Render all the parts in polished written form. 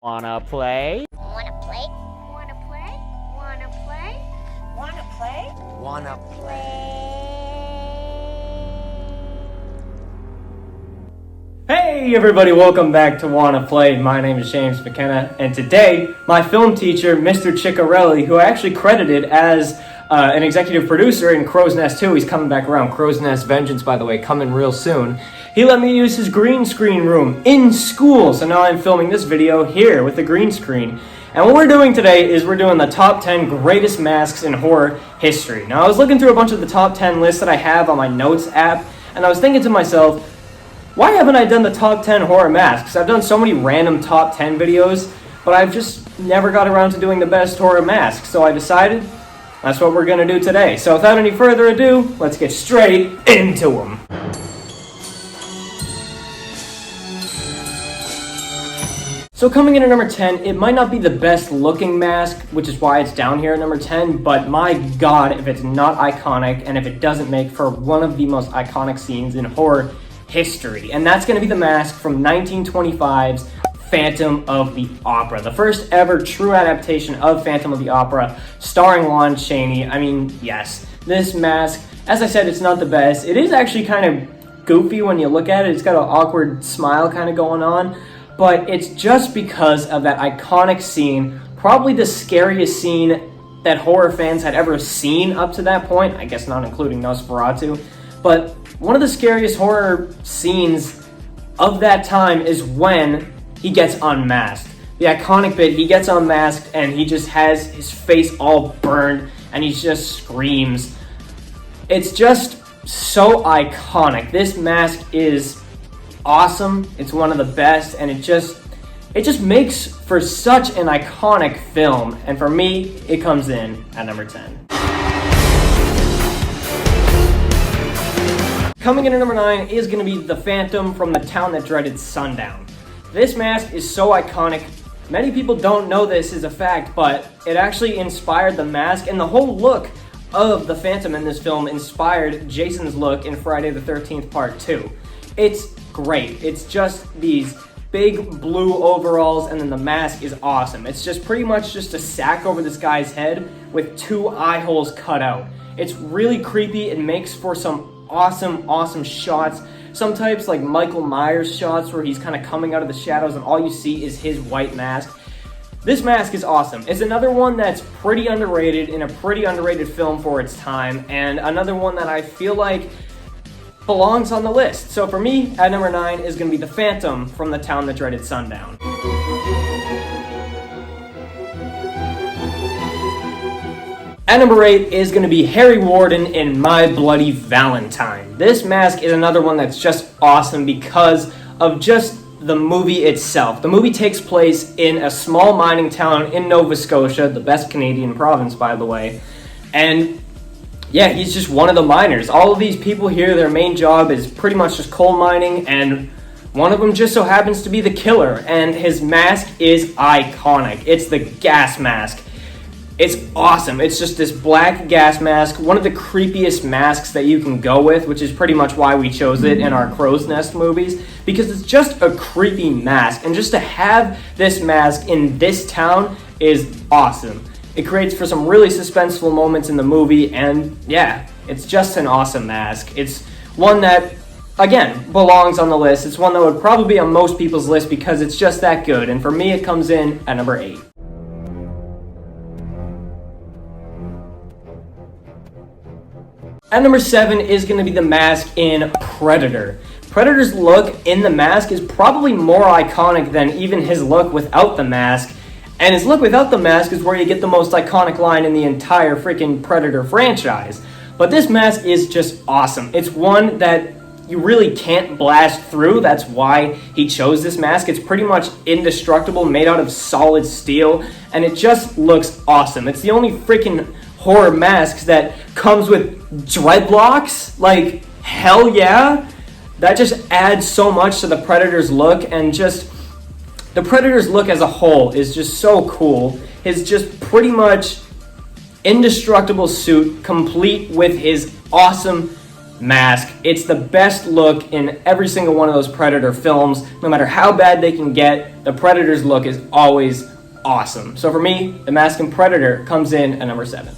Wanna play? Wanna play? Wanna play? Wanna play? Wanna play? Wanna play? Hey everybody, welcome back to Wanna Play. My name is James McKenna, and today my film teacher, Mr. Ciccarelli, who I actually credited as an executive producer in Crow's Nest 2, he's coming back around. Crow's Nest Vengeance, by the way, coming real soon. He let me use his green screen room in school, so now I'm filming this video here with the green screen. And what we're doing today is we're doing the top 10 greatest masks in horror history. Now I was looking through a bunch of the top 10 lists that I have on my notes app, and I was thinking to myself, why haven't I done the top 10 horror masks? I've done so many random top 10 videos, but I've just never got around to doing the best horror masks, so I decided that's what we're going to do today. So without any further ado, let's get straight into them. So coming in at number 10, it might not be the best looking mask, which is why it's down here at number 10, but my god if it's not iconic and if it doesn't make for one of the most iconic scenes in horror history. And that's going to be the mask from 1925's Phantom of the Opera. The first ever true adaptation of Phantom of the Opera, starring Lon Chaney. I mean, yes, this mask, as I said, it's not the best. It is actually kind of goofy when you look at it. It's got an awkward smile kind of going on. But it's just because of that iconic scene, probably the scariest scene that horror fans had ever seen up to that point. I guess not including Nosferatu. But one of the scariest horror scenes of that time is when he gets unmasked. The iconic bit, he gets unmasked and he just has his face all burned and he just screams. It's just so iconic. This mask is awesome. It's one of the best, and it just makes for such an iconic film. And for me, it comes in at number 10. Coming in at number 9 is going to be the Phantom from The Town That Dreaded Sundown. This mask is so iconic. Many people don't know this is a fact, but it actually inspired the mask, and the whole look of the Phantom in this film inspired Jason's look in Friday the 13th Part 2. It's great. It's just these big blue overalls, and then the mask is awesome. It's just pretty much just a sack over this guy's head with 2 eye holes cut out. It's really creepy. It makes for some awesome shots. Some types like Michael Myers shots where he's kind of coming out of the shadows and all you see is his white mask. This mask is awesome. It's another one that's pretty underrated in a pretty underrated film for its time, and another one that I feel like belongs on the list. So for me, at number 9 is going to be the Phantom from The Town That Dreaded Sundown. At number 8 is going to be Harry Warden in My Bloody Valentine. This mask is another one that's just awesome because of just the movie itself. The movie takes place in a small mining town in Nova Scotia, the best Canadian province, by the way. And yeah, he's just one of the miners. All of these people here, their main job is pretty much just coal mining, and one of them just so happens to be the killer, and his mask is iconic. It's the gas mask. It's awesome. It's just this black gas mask, one of the creepiest masks that you can go with, which is pretty much why we chose it in our Crow's Nest movies, because it's just a creepy mask, and just to have this mask in this town is awesome. It creates for some really suspenseful moments in the movie, and yeah, it's just an awesome mask. It's one that, again, belongs on the list. It's one that would probably be on most people's list because it's just that good, and for me it comes in at number 8. At number 7 is going to be the mask in Predator. Predator's look in the mask is probably more iconic than even his look without the mask. And his look without the mask is where you get the most iconic line in the entire freaking Predator franchise. But this mask is just awesome. It's one that you really can't blast through. That's why he chose this mask. It's pretty much indestructible, made out of solid steel, and it just looks awesome. It's the only freaking horror masks that comes with dreadlocks. Like, hell yeah. That just adds so much to the Predator's look, and just the Predator's look as a whole is just so cool. His just pretty much indestructible suit, complete with his awesome mask. It's the best look in every single one of those Predator films. No matter how bad they can get, the Predator's look is always awesome. So for me, the mask in Predator comes in at number 7.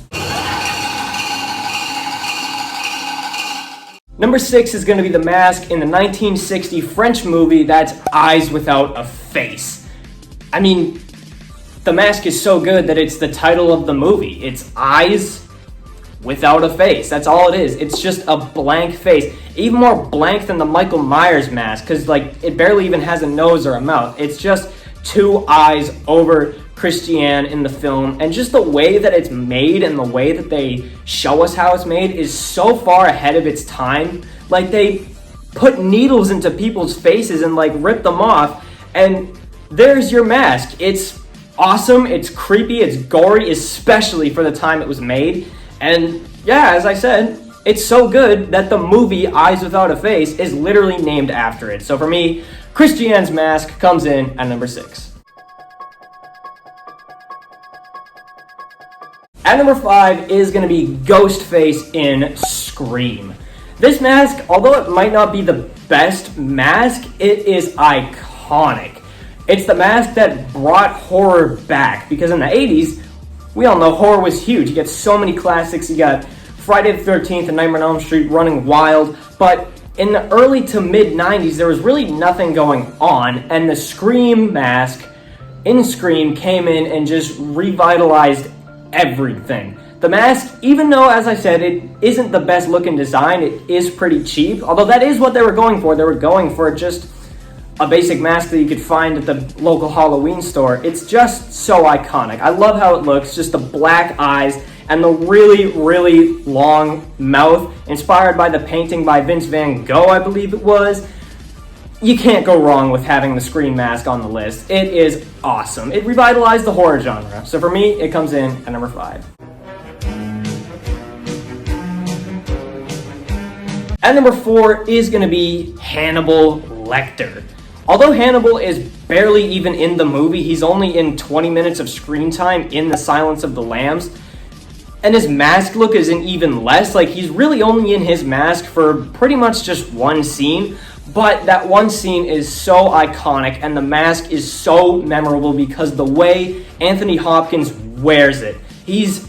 Number 6 is going to be the mask in the 1960 French movie that's Eyes Without a Face. I mean, the mask is so good that it's the title of the movie. It's Eyes Without a Face. That's all it is. It's just a blank face. Even more blank than the Michael Myers mask, because like it barely even has a nose or a mouth. It's just two eyes over Christiane in the film, and just the way that it's made and the way that they show us how it's made is so far ahead of its time. Like, they put needles into people's faces and like rip them off, and there's your mask. It's awesome, it's creepy, it's gory, especially for the time it was made. And yeah, as I said, it's so good that the movie Eyes Without a Face is literally named after it. So for me, Christiane's mask comes in at number 6. At number 5 is going to be Ghostface in Scream. This mask, although it might not be the best mask, it is iconic. It's the mask that brought horror back, because in the 80s, we all know horror was huge. You got so many classics. You got Friday the 13th and Nightmare on Elm Street running wild, but in the early to mid 90s, there was really nothing going on, and the Scream mask in Scream came in and just revitalized everything. The mask, even though, as I said, it isn't the best looking design, it is pretty cheap, although that is what they were going for. They were going for just a basic mask that you could find at the local Halloween store. It's just so iconic. I love how it looks, just the black eyes and the really, really long mouth, inspired by the painting by Vince Van Gogh, I believe it was. You can't go wrong with having the Scream mask on the list. It is awesome. It revitalized the horror genre. So for me, it comes in at number 5. At number 4 is going to be Hannibal Lecter. Although Hannibal is barely even in the movie, he's only in 20 minutes of screen time in The Silence of the Lambs. And his mask look isn't even less. Like, he's really only in his mask for pretty much just one scene. But that one scene is so iconic, and the mask is so memorable because the way Anthony Hopkins wears it. He's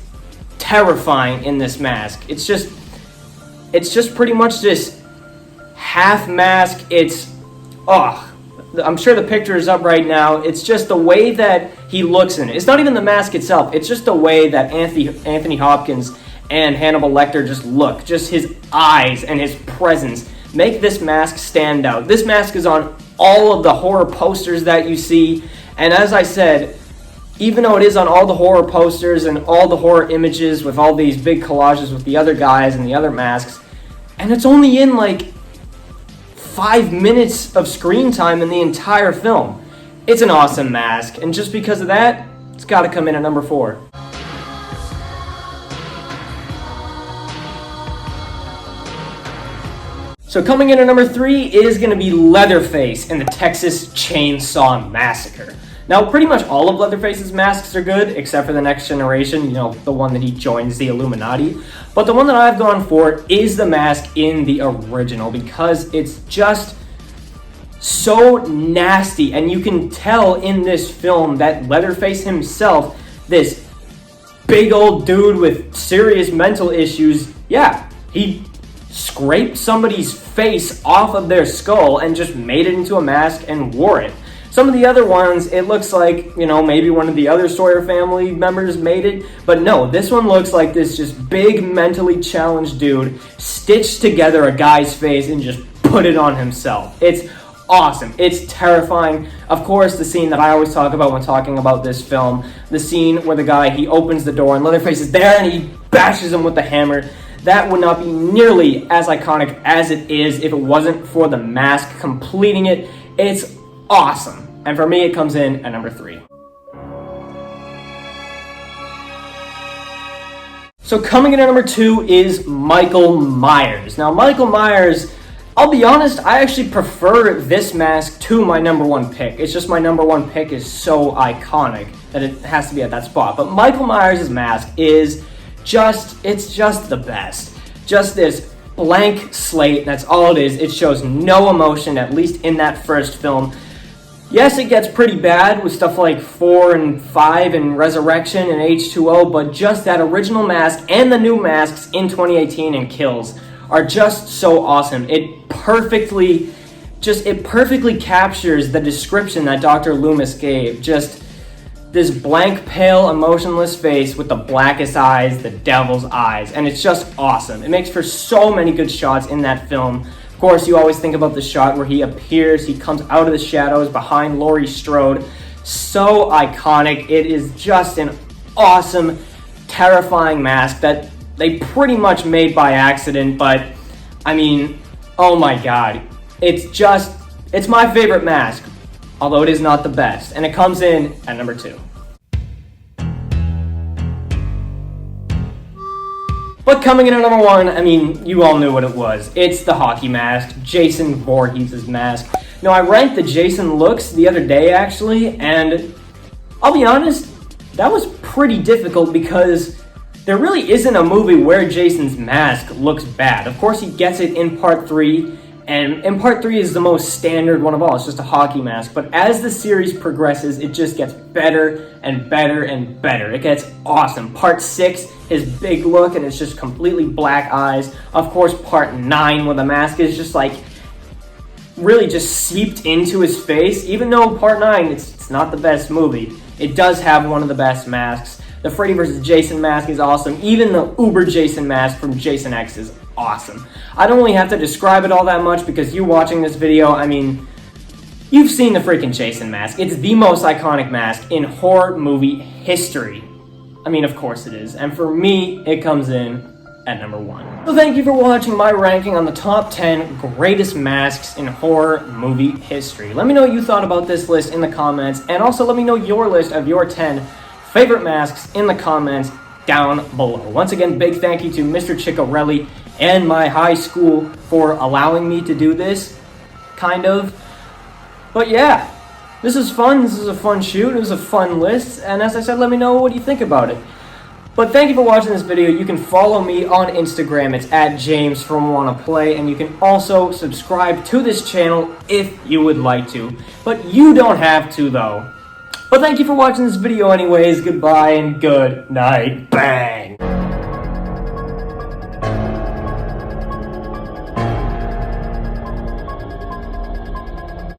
terrifying in this mask. It's just pretty much this half mask. I'm sure the picture is up right now. It's just the way that he looks in it. It's not even the mask itself. It's just the way that Anthony Hopkins and Hannibal Lecter just look. Just his eyes and his presence make this mask stand out. This mask is on all of the horror posters that you see. And as I said, even though it is on all the horror posters and all the horror images with all these big collages with the other guys and the other masks, and it's only in like 5 minutes of screen time in the entire film. It's an awesome mask, and just because of that, it's got to come in at number 4. So coming in at number 3 is going to be Leatherface in the Texas Chainsaw Massacre. Now, pretty much all of Leatherface's masks are good, except for the Next Generation, you know, the one that he joins the Illuminati. But the one that I've gone for is the mask in the original, because it's just so nasty, and you can tell in this film that Leatherface himself, this big old dude with serious mental issues, yeah, he scraped somebody's face off of their skull and just made it into a mask and wore it. Some of the other ones, it looks like, you know, maybe one of the other Sawyer family members made it, but no, this one looks like this just big mentally challenged dude stitched together a guy's face and just put it on himself. It's awesome. It's terrifying. Of course, the scene that I always talk about when talking about this film, the scene where the guy, he opens the door and Leatherface is there and he bashes him with the hammer. That would not be nearly as iconic as it is if it wasn't for the mask completing it. It's awesome. And for me, it comes in at number 3. So coming in at number 2 is Michael Myers. Now, Michael Myers, I'll be honest, I actually prefer this mask to my number 1 pick. It's just my number 1 pick is so iconic that it has to be at that spot. But Michael Myers' mask is it's just the best. Just this blank slate. That's all it is. It shows no emotion, at least in that first film. Yes, it gets pretty bad with stuff like 4 and 5 and Resurrection and H2O, but just that original mask and the new masks in 2018 and Kills are just so awesome. It perfectly captures the description that Dr. Loomis gave. Just this blank, pale, emotionless face with the blackest eyes, the devil's eyes, and it's just awesome. It makes for so many good shots in that film. Of course, you always think about the shot where he appears, he comes out of the shadows behind Laurie Strode. So iconic. It is just an awesome, terrifying mask that they pretty much made by accident, but I mean, oh my god. It's my favorite mask, although it is not the best, and it comes in at number 2. But coming in at number 1, I mean, you all knew what it was. It's the hockey mask, Jason Voorhees' mask. Now, I ranked the Jason looks the other day, actually, and I'll be honest, that was pretty difficult because there really isn't a movie where Jason's mask looks bad. Of course, he gets it in Part 3, and in Part 3 is the most standard one of all. It's just a hockey mask. But as the series progresses, it just gets better and better and better. It gets awesome. Part 6, his big look, and it's just completely black eyes. Of course, Part 9, where the mask is just like really just seeped into his face. Even though Part 9, it's not the best movie, it does have one of the best masks. The Freddy vs. Jason mask is awesome. Even the Uber Jason mask from Jason X is awesome. I don't really have to describe it all that much because you watching this video, I mean, you've seen the freaking Jason mask. It's the most iconic mask in horror movie history. I mean, of course it is. And for me, it comes in at number 1. So thank you for watching my ranking on the top 10 greatest masks in horror movie history. Let me know what you thought about this list in the comments, and also let me know your list of your 10 favorite masks in the comments down below. Once again, big thank you to Mr. Ciccarelli and my high school for allowing me to do this, kind of. But yeah, this is fun. This is a fun shoot. It was a fun list. And as I said, let me know what you think about it. But thank you for watching this video. You can follow me on Instagram. It's at James from Wanna Play. And you can also subscribe to this channel if you would like to. But you don't have to, though. But thank you for watching this video anyways. Goodbye and good night. Bang!